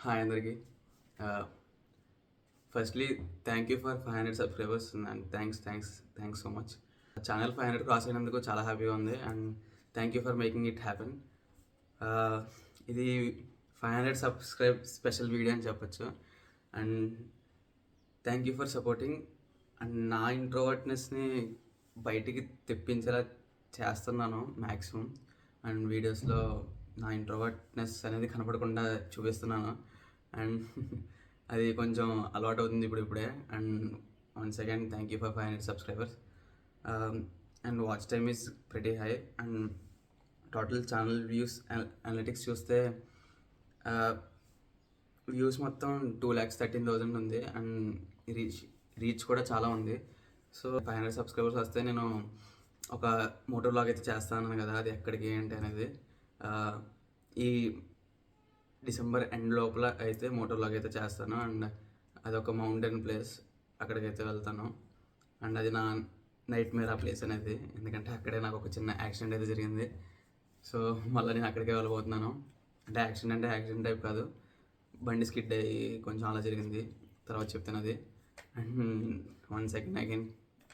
Hi అందరికి. Firstly thank you for 500 subscribers and thanks so much. Channel 500 cross అయినందుకు చాలా హ్యాపీగా ఉంది and thank you for making it happen. ఇది 500 subscribe special video అని చెప్పొచ్చు. And thank you for supporting. And నా ఇంట్రోవర్ట్నెస్ని బయటికి తెప్పించేలా చేస్తున్నాను మ్యాక్సిమం. అండ్ వీడియోస్లో నా ఇంట్రోవర్ట్నెస్ అనేది కనపడకుండా చూపిస్తున్నాను. అండ్ అది కొంచెం అలవాటు అవుతుంది ఇప్పుడే. And once again thank you for 500 subscribers. And watch time is pretty high. And total channel views analytics చూస్తే వ్యూస్ మొత్తం 2,13,000 ఉంది. అండ్ రీచ్ కూడా చాలా ఉంది. సో 500 సబ్స్క్రైబర్స్ వస్తే నేను ఒక మోటో వ్లాగ్ అయితే చేస్తాను కదా, అది ఎక్కడికి ఏంటి అనేది ఈ డిసెంబర్ ఎండ్ లోపల అయితే మోటో వ్లాగ్ అయితే చేస్తాను. అండ్ అదొక మౌంటైన్ ప్లేస్, అక్కడికైతే వెళ్తాను. అండ్ అది నా నైట్ మేర్ ఆ ప్లేస్ అనేది, ఎందుకంటే అక్కడే నాకు ఒక చిన్న యాక్సిడెంట్ అయితే జరిగింది. సో మళ్ళీ నేను అక్కడికే వెళ్ళబోతున్నాను. అంటే యాక్సిడెంట్ టైప్ కాదు, బండి స్కిడ్ అయ్యి కొంచెం అలా జరిగింది, తర్వాత చెప్తాను అది. And one second again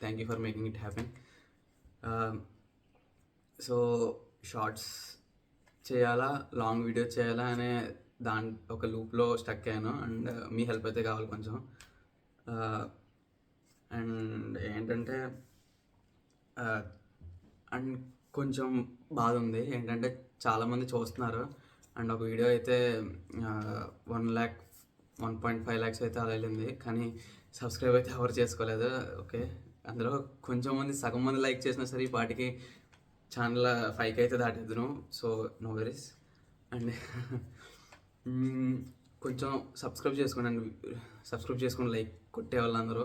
thank you for making it happen. So shorts చేయాలా, లాంగ్ వీడియో చేయాలా అనే ఒక లూప్లో స్టక్ అయ్యాను. అండ్ మీ హెల్ప్ అయితే కావాలి కొంచెం. అండ్ ఏంటంటే అండ్ కొంచెం బాధ ఉంది ఏంటంటే చాలామంది చూస్తున్నారు. అండ్ ఒక వీడియో అయితే 1.5 lakhs అయితే అలా వెళ్ళింది, కానీ సబ్స్క్రైబ్ అయితే ఎవరు చేసుకోలేదు. ఓకే, అందులో కొంచెం మంది, సగం మంది లైక్ చేసినా సరే ఈ పాటికి ఛానల్ 5K అయితే దాటేద్దును. So no worries. అండ్ కొంచెం సబ్స్క్రైబ్ చేసుకుని లైక్ కొట్టే వాళ్ళందరూ.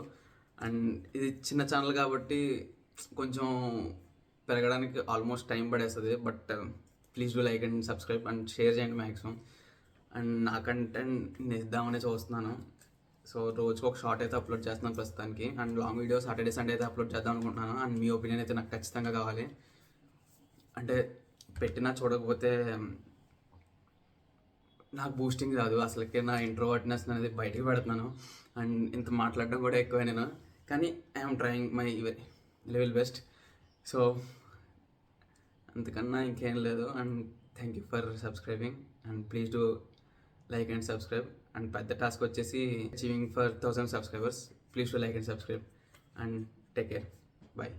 అండ్ ఇది చిన్న ఛానల్ కాబట్టి కొంచెం పెరగడానికి ఆల్మోస్ట్ టైం పడేస్తుంది. But please do like and subscribe and share చేయండి మ్యాక్సిమం. అండ్ నా కంటెంట్ ఇద్దామని చూస్తున్నాను. సో రోజుకి ఒక షార్ట్ అయితే అప్లోడ్ చేస్తున్నాను ప్రస్తుతానికి. And long video Saturday Sunday అయితే అప్లోడ్ చేద్దాం అనుకుంటున్నాను. అండ్ మీ ఒపీనియన్ అయితే నాకు ఖచ్చితంగా కావాలి. అంటే పెట్టినా చూడకపోతే నాకు బూస్టింగ్ రాదు అసలుకే. నా ఇంట్రోవర్ట్నెస్ అనేది బయటికి పెడుతున్నాను. అండ్ ఇంత మాట్లాడడం కూడా ఎక్కువ నేను, కానీ I'm trying my level best. So అంతకన్నా ఇంకేం లేదు. And thank you for subscribing and please do like and subscribe. And పెద్ద టాస్క్ వచ్చేసి achieving for 1000 subscribers. Please do like and subscribe and take care. Bye.